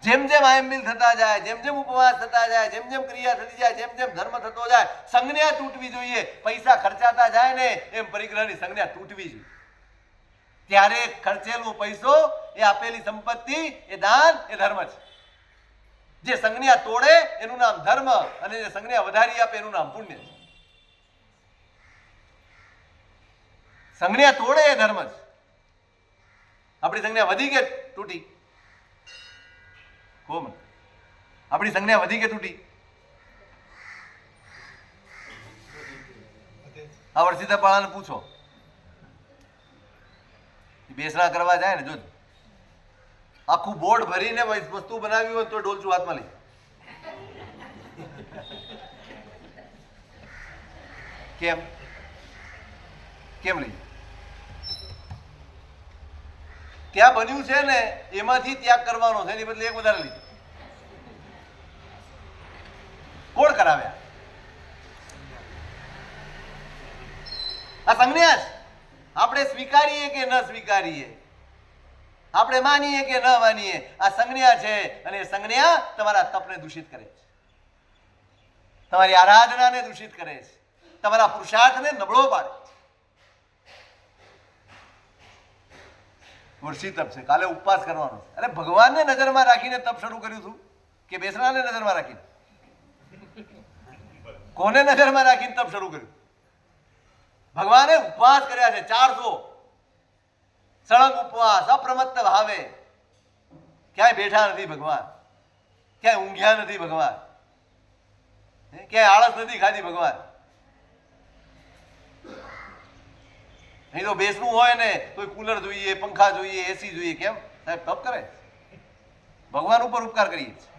Speaker 1: જેમ જેમ આયંબિલ થતા જાય, જેમ જેમ ઉપવાસ થતા જાય, જેમ જેમ ક્રિયા થતી જાય, જેમ જેમ ધર્મ થતો જાય, સંજ્ઞા તૂટવી જોઈએ. પૈસા ખર્ચાતા જાય ને એમ પરિગ્રહની સંજ્ઞા તૂટવી જોઈએ. ત્યારે ખર્ચેલું પૈસો એ આપેલી સંપત્તિ એ દાન એ ધર્મ છે. જે સંજ્ઞા તોડે એનું નામ ધર્મ, અને જે સંજ્ઞા વધારી આપે એનું નામ પુણ્ય છે. સંજ્ઞા તોડે એ ધર્મ છે. આપણી સંજ્ઞા વધી કે તૂટી? કોમ આપણી સંજ્ઞા વધી કે તૂટી? આ વર્ષિતા પાળાને પૂછો, બેસણા કરવા જાય ને, જોજો આખું બોર્ડ ભરીને વસ્તુ બનાવી હોય તો ડોલચું હાથમાં લઈ. કેમ કેમ લઈ? ત્યાં બન્યું છે ને એમાંથી ત્યાગ કરવાનો છે, એની બદલે એક વધારે લીધું. કોણ કરાવ્યા? આ સંજ્ઞા છે. આપણે સ્વીકારીએ કે ન સ્વીકારીએ, આપણે માનીએ કે ન માનીએ, આ સંજ્ઞા છે. અને એ સંજ્ઞા તમારા તપને દૂષિત કરે છે, તમારી આરાધનાને દૂષિત કરે છે, તમારા પુરુષાર્થને નબળો પાડે છે. વર્ષી તપ છે, કાલે ઉપવાસ કરવાનો છે. અરે ભગવાનને નજરમાં રાખીને તપ શરૂ કર્યું હતું કે બેસણાને નજરમાં રાખીને? કોને નજરમાં રાખીને તપ શરૂ કર્યું? ભગવાને ઉપવાસ કર્યા છે 400 સળંગ ઉપવાસ, અપ્રમત્ત ભાવે. ક્યાંય બેઠા નથી ભગવાન, ક્યાંય ઊંઘ્યા નથી ભગવાન, ક્યાંય આળસ નથી ખાધી ભગવાન. અહીં તો બેસવું હોય ને તો કુલર જોઈએ, પંખા જોઈએ, એસી જોઈએ. કેમ સાહેબ? તપ કરે, ભગવાન ઉપર ઉપકાર કરીએ છીએ.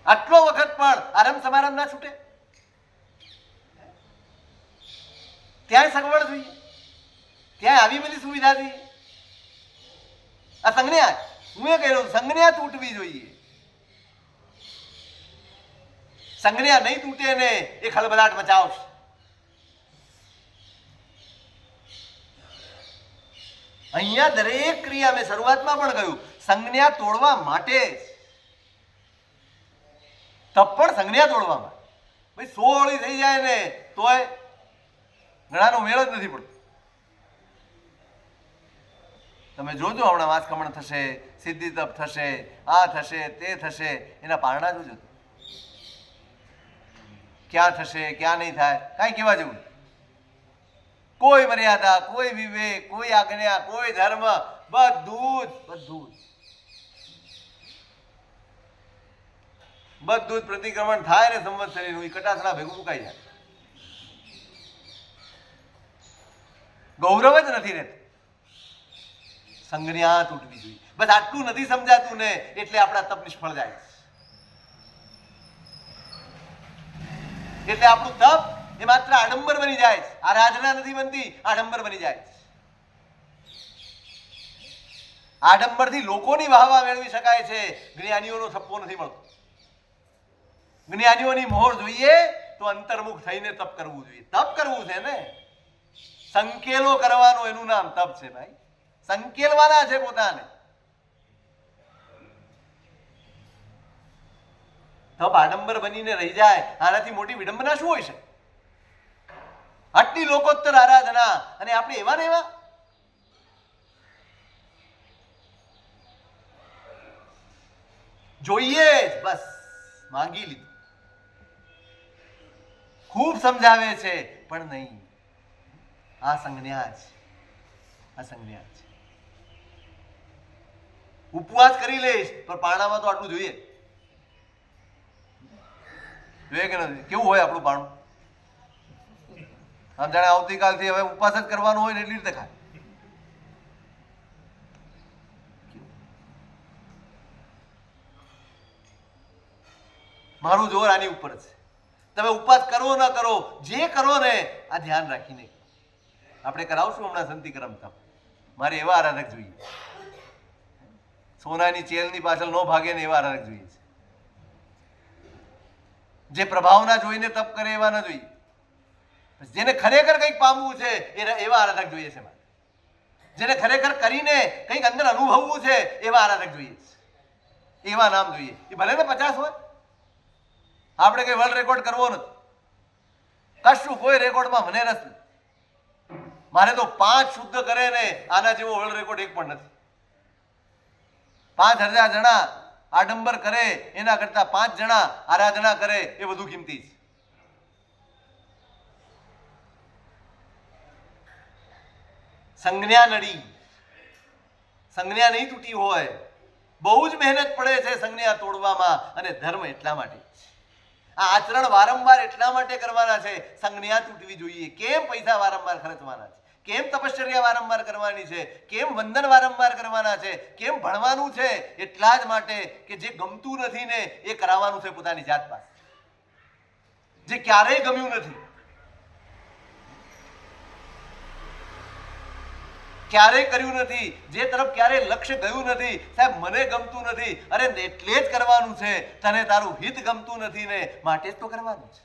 Speaker 1: આટલો વખત પણ આરામ સમારંભ ના છૂટે. ત્યાં સગવડ જોઈએ, ત્યાં આવી બધી સુવિધા જોઈએ. આ સંજ્ઞા, હું એ કહી રહ્યો છું, સંજ્ઞા તૂટવી જોઈએ. સંજ્ઞા નહીં તૂટે ને એ ખળભળાટ મચાવશે. અહીંયા દરેક ક્રિયા મેં શરૂઆતમાં પણ કહ્યું સંજ્ઞા તોડવા માટે જ. તપ પણ સંજ્ઞા તોડવા માટે. ભાઈ 16 થઈ જાય ને તોય ઘણાનો મેળ જ નથી પડતો. તમે જોજો હમણાં વાસખમણ થશે, સિદ્ધિ તપ થશે, આ થશે તે થશે, એના પારણા જોજો ક્યાં થશે ક્યાં નહીં થાય કાંઈ કહેવા જેવું. કોઈ મર્યાદા, કોઈ વિવેક, કોઈ આજ્ઞા, કોઈ ધર્મ, બધું જ પ્રતિક્રમણ થાય ને સંવત્સરીનું કટાસણા ભેગું મુકાઈ જાય. ગૌરવ જ નથી રહેતું. સંજ્ઞા તૂટવી જોઈએ. બસ આટલું નથી સમજાતું ને એટલે આપણા તપ નિષ્ફળ જાય. એટલે આપણું તપ એ માત્ર આડંબર બની જાય. આરાધના નથી બનતી, આડંબર બની જાય. આડંબરથી લોકોની વાહવા મેળવી શકાય છે, જ્ઞાનીઓનો થપ્પો નથી મળતો. જ્ઞાનીઓની મોહર જોઈએ તો અંતર્મુખ થઈને તપ કરવું જોઈએ. તપ કરવું છે ને, સંકેલો કરવાનો એનું નામ તપ છે ભાઈ. સંકેલવાના છે પોતાને. તપ આડંબર બનીને રહી જાય આનાથી મોટી વિડંબના શું હોય છે? આટલી લોકોત્તર આરાધના અને આપણે એવા ને એવા. જોઈએ જ બસ માંગી લીધું. ખૂબ સમજાવે છે પણ નહીં. આ સંજ્ઞા છે, આ સંજ્ઞા છે. ઉપવાસ કરી લઈશ પણ પારણામાં તો આટલું જોઈએ. જોઈએ કે નથી? કેવું હોય આપણું પારણું? આમ જાણે આવતીકાલથી હવે ઉપવાસ જ કરવાનો હોય ને એટલી રીતે ખાય. મારું જોર આની ઉપર છે. તમે ઉપવાસ કરો ન કરો, જે કરો ને આ ધ્યાન રાખીને. આપણે કરાવશું હમણાં સંતિક્રમ તપ. મારે એવા આરાધક જોઈએ, સોનાની ચેલની પાછળ ન ભાગે ને એવા આરાધક જોઈએ છે. જે પ્રભાવના જોઈને તપ કરે એવા ન જોઈએ. જેને ખરેખર કંઈક પામવું છે એવા આરાધક જોઈએ છે. જેને ખરેખર કરીને કંઈક અંદર અનુભવવું છે એવા આરાધક જોઈએ છે. એવા નામ જોઈએ. એ ભલે ને 50 હોય. આપણે કઈ વર્લ્ડ રેકોર્ડ કરવો નથી, કશું કોઈ રેકોર્ડમાં મને રસ નથી. મારે તો 5 શુદ્ધ કરે ને આના જેવો વર્લ્ડ રેકોર્ડ એક પણ નથી. 5000 જણા આડંબર કરે એના કરતા 5 જણા આરાધના કરે એ વધુ કિંમતી છે. સંજ્ઞા નડી, સંજ્ઞા નહીં તૂટી હોય. બહુ જ મહેનત પડે છે સંજ્ઞા તોડવામાં. અને ધર્મ એટલા માટે, આ આચરણ વારંવાર એટલા માટે કરવાના છે સંજ્ઞા તૂટવી જોઈએ. કેમ પૈસા વારંવાર ખર્ચવાના છે? કેમ તપશ્ચર્યા વારંવાર કરવાની છે? કેમ વંદન વારંવાર કરવાના છે? કેમ ભણવાનું છે? એટલા જ માટે કે જે ગમતું નથી ને એ કરાવવાનું છે પોતાની જાત પાસે. જે ક્યારેય ગમ્યું નથી, ક્યારેય કર્યું નથી, જે તરફ ક્યારેય લક્ષ્ય ગયું નથી, સાહેબ મને ગમતું નથી, અરે એટલે જ કરવાનું છે. તને તારું હિત ગમતું નથી ને માટે જ તો કરવાનું છે.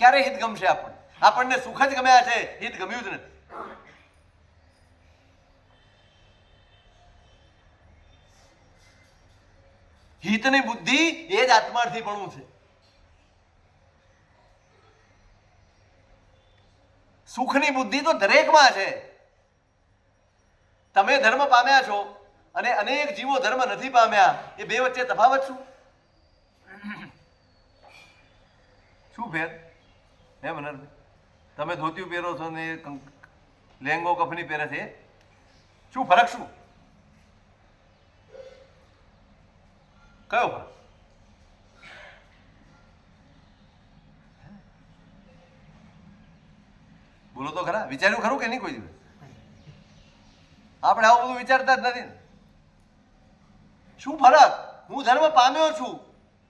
Speaker 1: ક્યારે હિત ગમશે? આપણને સુખ જ ગમ્યા છે, હિત ગમ્યું જ નથી. હિતની બુદ્ધિ એ જ આત્માર્થીપણું છે. સુખની બુદ્ધિ તો દરેકમાં છે. તમે ધર્મ પામ્યા છો અને અનેક જીવો ધર્મ નથી પામ્યા. એ બે વચ્ચે તફાવત શું? શું ફેર? હે મનરભાઈ, તમે ધોતિયું પહેરો છો ને લેંગો કફની પહેરે છે, શું ફરક? શું કયો ફરક? બોલો તો ખરા. વિચાર્યું ખરું કે નહીં કોઈ દિવસ? આપણે આવું બધું વિચારતા જ નથી. શું ફરક? હું ધર્મ પામ્યો છું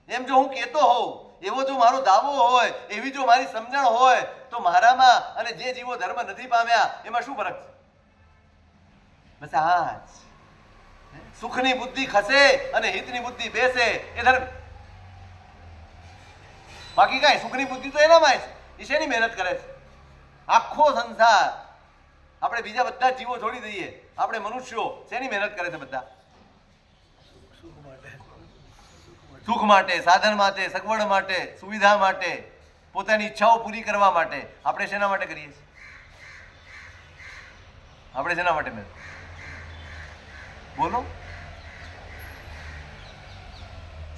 Speaker 1: એમ જો હું કહેતો હોઉં, એવો જો મારો દાવો હોય, એવી જો મારી સમજણ હોય, તો મારામાં અને જે જીવો ધર્મ નથી પામ્યા એમાં શું ફરક છે? બસ આ જ. સુખની બુદ્ધિ ખસે અને હિતની બુદ્ધિ બેસે એ ધર્મ. બાકી કાંઈ સુખની બુદ્ધિ તો એનામાં છે. એ શેની મહેનત કરે છે? આખો સંસાર આપણે બીજા બધા જીવો છોડી દઈએ, આપણે મનુષ્યો શેની મહેનત કરે છે બધા? સુખ માટે, સાધન માટે, સગવડ માટે, સુવિધા માટે, પોતાની ઈચ્છાઓ પૂરી કરવા માટે. આપણે શેના માટે કરીએ છીએ? આપણે શેના માટે મહેનત? બોલો.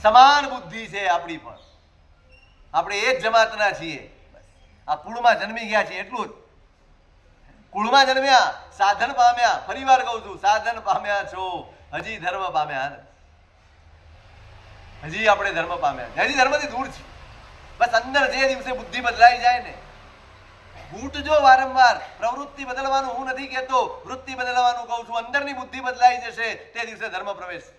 Speaker 1: સમાન બુદ્ધિ છે આપણી પણ. આપણે એક જમાતના છીએ. આ કુળમાં જન્મી ગયા છીએ એટલું જ. કુળમાં જન્મ્યા, સાધન પામ્યા. ફરી વાર કહું છું, સાધન પામ્યા છો, હજી ધર્મ પામ્યા નથી. હજી આપણે ધર્મ પામ્યા, હજી ધર્મથી દૂર છે. બસ અંદર જે દિવસે બુદ્ધિ બદલાઈ જાય ને, ઘૂંટજો વારંવાર. પ્રવૃત્તિ બદલવાનું હું નથી કહેતો, વૃત્તિ બદલવાનું કહું છું. અંદરની બુદ્ધિ બદલાઈ જશે તે દિવસે ધર્મ પ્રવેશ.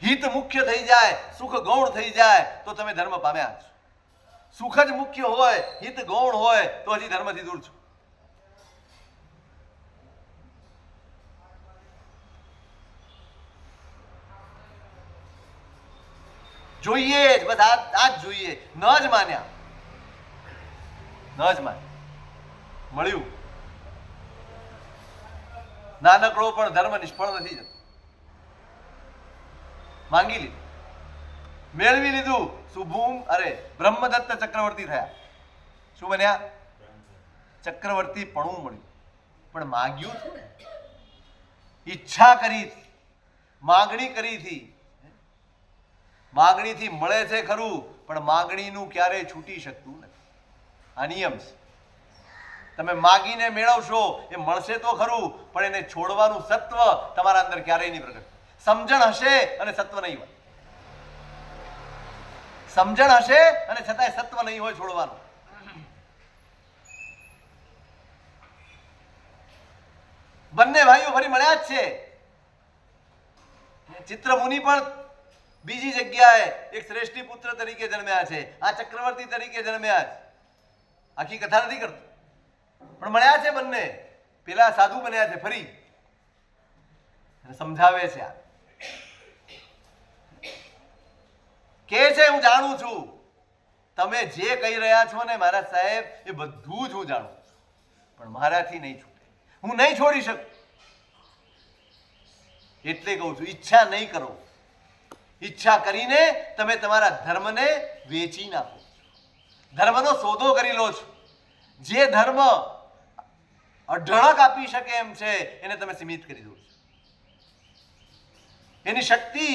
Speaker 1: હિત મુખ્ય થઈ જાય, સુખ ગૌણ થઈ જાય તો તમે ધર્મ પામ્યા છો. સુખ જ મુખ્ય હોય, હિત ગૌણ હોય તો હજી ધર્મથી દૂર છો. જોઈએ જ બસ આ જ જોઈએ. ન જ માન્યા, ન જ માન્યા. મળ્યું. નાનકડો પણ ધર્મ નિષ્ફળ નથી જતો. માંગી લીધું, મેળવી લીધું. શુભુમ બ્રહ્મદત્ત ચક્રવર્તી થયા. શું બન્યા? ચક્રવર્તી પણું મળ્યું. પણ માગ્યું હતું ને, ઈચ્છા કરી હતી, માગણી કરી હતી. માગણીથી મળે છે ખરું, પણ માગણીનું ક્યારેય છૂટી શકતું નથી. આ નિયમ છે. તમે માગીને મેળવશો એ મળશે તો ખરું, પણ એને છોડવાનું સત્વ તમારા અંદર ક્યારેય નહીં પ્રગટ. સમજણ હશે અને સત્વ નહીં હોય. સમજણ હશે અને છતાંય સત્વ નહીં હોય છોડવાનું. બંને ભાઈઓ ફરી મળ્યા જ છે. ચિત્રમુનિ પણ બીજી જગ્યાએ એક શ્રેષ્ઠી પુત્ર તરીકે જન્મ્યા છે, આ ચક્રવર્તી તરીકે જન્મ્યા છે. આખી કથા નથી કરતો, પણ મળ્યા છે બંને. પેલા સાધુ બન્યા છે ફરી, સમજાવે છે. આ કે છે હું જાણું છું તમે જે કહી રહ્યા છો ને મારા સાહેબ, એ બધું જ હું જાણું છું, પણ મારાથી નહીં છૂટે. હું નહીં છોડી શકું. એટલે કહું છું, ઈચ્છા નહીં કરો. ઈચ્છા કરીને તમે તમારા ધર્મને વેચી નાખો, ધર્મનો સોદો કરી લો છો. જે ધર્મ અઢળક આપી શકે એમ છે એને તમે સીમિત કરી દો છો. એની શક્તિ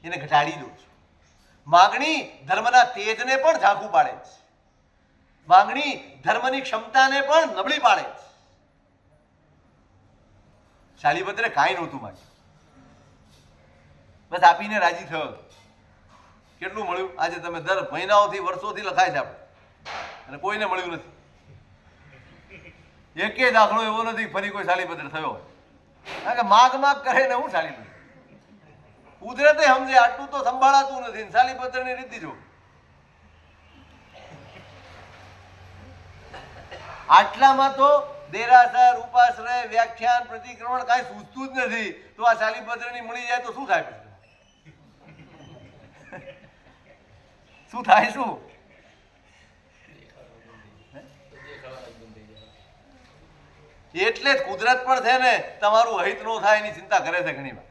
Speaker 1: એને ઘટાડી દો છો. માગણી ધર્મના તેજને પણ ઝાંખું પાડે છે. માગણી ધર્મની ક્ષમતાને પણ નબળી પાડે છે. શાલિપત્રે કાંઈ નહોતું માંગ્યું, બસ આપીને રાજી થયો. કેટલું મળ્યું? આજે તમે દર મહિનાઓથી વર્ષોથી લખાય છે આપણે, અને કોઈને મળ્યું નથી. એકે દાખલો એવો નથી ફરી કોઈ શાલિપત્ર થયો. કારણ કે માગ માગ કરે ને હું શાલિપત્ર. કુદરતે સમજે આટલું તો સંભાળાતું નથી. શાલિપત્રની રીતિ જો આટલામાં તો દેરાસર, ઉપાશ્રય, વ્યાખ્યાન, પ્રતિક્રમણ કાંઈ સૂચતું જ નથી. તો આ શાલિપત્રની મળી જાય તો શું થાય? શું થાય? શું એટલે જ કુદરત પણ છે ને તમારું હિત ન થાય એની ચિંતા કરે છે ઘણી વાર.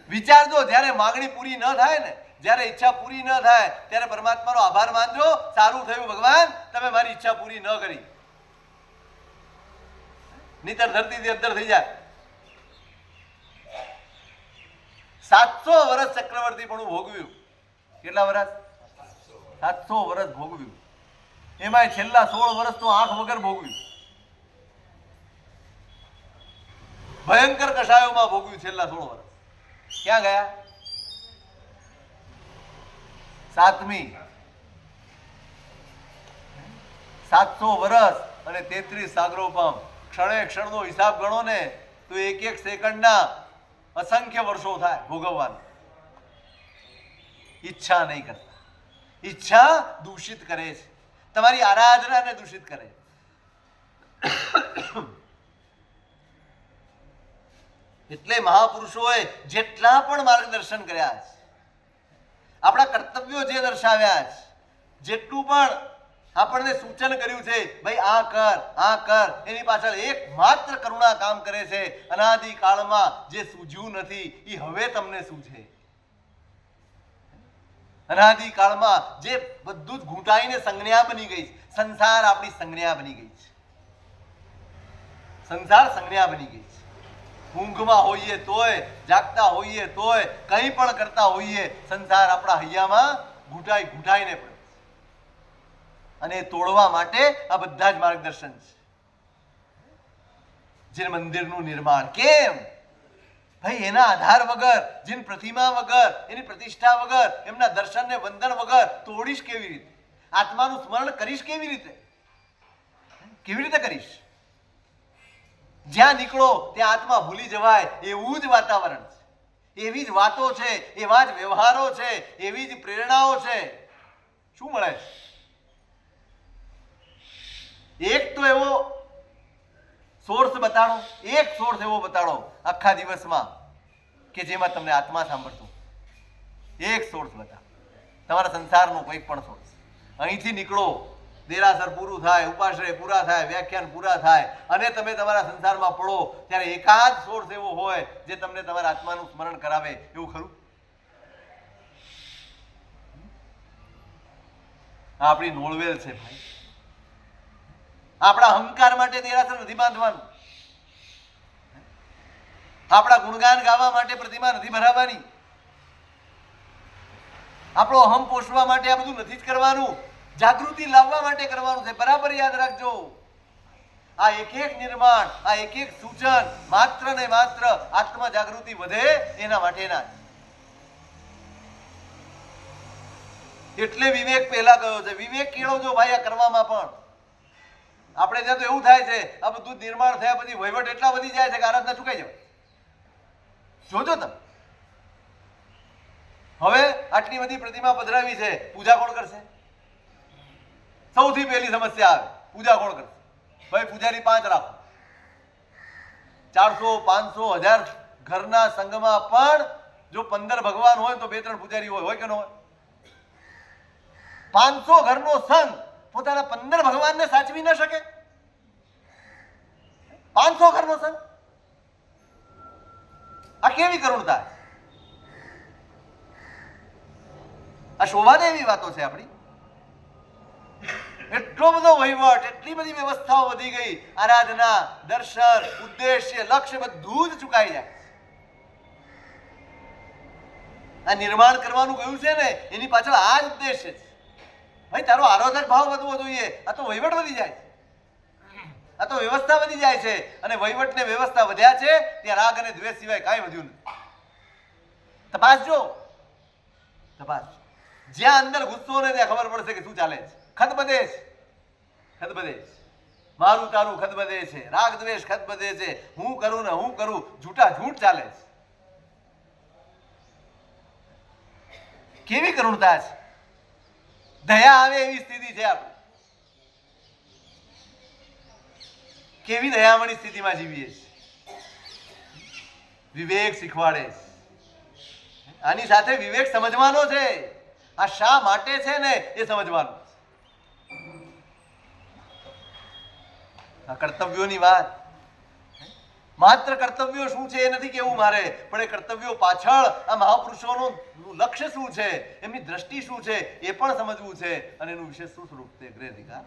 Speaker 1: વિચારજો, જ્યારે માગણી પૂરી ન થાય ને, જ્યારે ઈચ્છા પૂરી ન થાય ત્યારે પરમાત્માનો આભાર માનજો. સારું થયું ભગવાન, તમે મારી ઈચ્છા પૂરી ન કરી. નીતર ધરતીથી અંતર થઈ જાય. 700 વર્ષ ચક્રવર્તી પણ ભોગવ્યું. કેટલા વર્ષ? 700 વર્ષ ભોગવ્યું. એમાં છેલ્લા 16 વર્ષ તો આંખ વગર ભોગવ્યું. ભયંકર કષાયોમાં ભોગવ્યું છેલ્લા 16 વર્ષ. ક્યાં ગયા? 7મી. 700 વર્ષ અને 33 સાગરોપમ. ક્ષણે ક્ષણનો હિસાબ ગણો ને તો એક એક સેકન્ડના અસંખ્ય વર્ષો થાય ભોગવવાના. ઈચ્છા નહીં કરતા. ઈચ્છા દૂષિત કરે છે, તમારી આરાધનાને દૂષિત કરે છે. એટલે મહાપુરુષોએ જેટલા પણ માર્ગદર્શન કર્યા છે આપણા કર્તવ્યો જે દર્શાવ્યા છે, જેટલું પણ આપણને સૂચન કર્યું છે, ભાઈ આ કર, એની પાછળ એકમાત્ર કરુણા કામ કરે છે. અનાદિ કાળમાં જે સૂઝ્યું નથી એ હવે તમને સૂઝે. અનાદિ કાળમાં જે બધું જ ઘૂંટાઈને સંજ્ઞા બની ગઈ છે. સંસાર આપણી સંજ્ઞા બની ગઈ છે. સંસાર સંજ્ઞા બની ગઈ છે. ઊંઘમાં હોઈએ તોય, જાગતા હોઈએ તોય, કંઈ પણ કરતા હોઈએ, સંસાર આપણા હૈયામાં ઘૂંટાઈને પડે. અને તોડવા માટે આ બધા જ માર્ગદર્શન છે. જે મંદિરનું નિર્માણ કેમ? ભાઈ એના આધાર વગર, જીન પ્રતિમા વગર, એની પ્રતિષ્ઠા વગર, એમના દર્શન ને વંદન વગર તોડીશ કેવી રીતે? આત્માનું સ્મરણ કરીશ કેવી રીતે? કેવી રીતે કરીશ? જ્યાં નીકળો ત્યાં આત્મા ભૂલી જવાય એવું જ વાતાવરણ છે, એવી જ વાતો છે, એવા જ વ્યવહારો છે, એવી જ પ્રેરણાઓ છે. શું મળે છે? એક તો એવો સોર્સ બતાડો, એક સોર્સ એવો બતાડો આખા દિવસમાં કે જેમાં તમને આત્મા સાંભળતો. એક સોર્સ બતાડો, તમારા સંસારનો કોઈ પણ સોર્સ. અહીંથી નીકળો, દેરાસર પૂરું થાય, ઉપાશ્રય પૂરા થાય, વ્યાખ્યાન પૂરા થાય, અને તમે તમારા સંસારમાં પડો ત્યારે એકાદ સોર્સ એવો હોય જે તમને તમારા આત્માનું સ્મરણ કરાવે. એવું ખરું? આપણી નોળવેલ છે ભાઈ. આપણા અહંકાર માટે દેરાસર નથી બાંધવાનું, આપણા ગુણગાન ગાવા માટે પ્રતિમા નથી ભરાવાની, આપણો અહમ પોષવા માટે આ બધું નથી જ કરવાનું. જાગૃતિ લાવવા માટે કરવાનું છે. બરાબર યાદ રાખજો, આ એક એક નિર્માણ, આ એક એક સૂચન માત્ર ને માત્ર આત્મ જાગૃતિ વધે એના માટેના. એટલે વિવેક પહેલા ગયો છે. વિવેક કેળવજો ભાઈ આ કરવામાં. પણ આપણે ત્યાં તો એવું થાય છે, આ બધું નિર્માણ થયા પછી વહીવટ એટલા વધી જાય છે કે આરાધના ચૂકાઈ જાય. જોજો તમે, હવે આટલી બધી પ્રતિમા પધરાવી છે, પૂજા કોણ કરશે? સૌથી પહેલી સમસ્યા આવે, પૂજા કોણ કરશે? ભાઈ પૂજારી 5 રાખો. 400, 500, 1000 ઘરના સંઘમાં પણ જો 15 ભગવાન હોય તો 2-3 પૂજારી હોય કે ન હોય? 500 ઘરનો સંઘ પોતાના 15 ભગવાનને સાચવી ન શકે? 500 ઘરનો સંઘ, આ કેવી કરુણતા! આ શોભાને એવી વાતો છે આપણી. એટલો બધો વહીવટ, એટલી બધી વ્યવસ્થાઓ વધી ગઈ, આરાધના, દર્શન, ઉદ્દેશ્ય, લક્ષ્ય બધું જ ચુકાઈ જાય. આ નિર્માણ કરવાનું કહ્યું છે ને, એની પાછળ આ જ ઉદ્દેશ્ય છે. ભાઈ તારો આરાધક ભાવ વધવો જોઈએ. આ તો વહીવટ વધી જાય છે, આ તો વ્યવસ્થા વધી જાય છે. અને વહીવટ ને વ્યવસ્થા વધ્યા છે ત્યાં રાગ અને દ્વેષ સિવાય કાંઈ વધ્યું નથી. તપાસજો, તપાસ. જ્યાં અંદર ગુસ્સો ને ત્યાં ખબર પડશે કે શું ચાલે છે. ખદબદે છે, ખદબદે છે, મારું તારું ખદબદે છે, રાગ દ્વેષ ખદબદે છે, હું કરું ને હું કરું, જૂઠા જૂઠ ચાલે છે. કેવી કરુણતા છે! દયા આવે એવી સ્થિતિ છે આપણી. કેવી દયામણી સ્થિતિમાં જીવીએ છીએ. વિવેક શીખવાડે છે. આની સાથે વિવેક સમજવાનો છે. આ શા માટે છે ને એ સમજવાનું. આ કર્તવ્યોની વાત, માત્ર કર્તવ્યો શું છે એ નથી કેવું મારે, પણ એ કર્તવ્યો પાછળ આ મહાપુરુષોનું લક્ષ્ય શું છે, એમની દ્રષ્ટિ શું છે એ પણ સમજવું છે. અને એનું વિશેષ શું સ્વરૂપ છે? અગ્રેધિકાર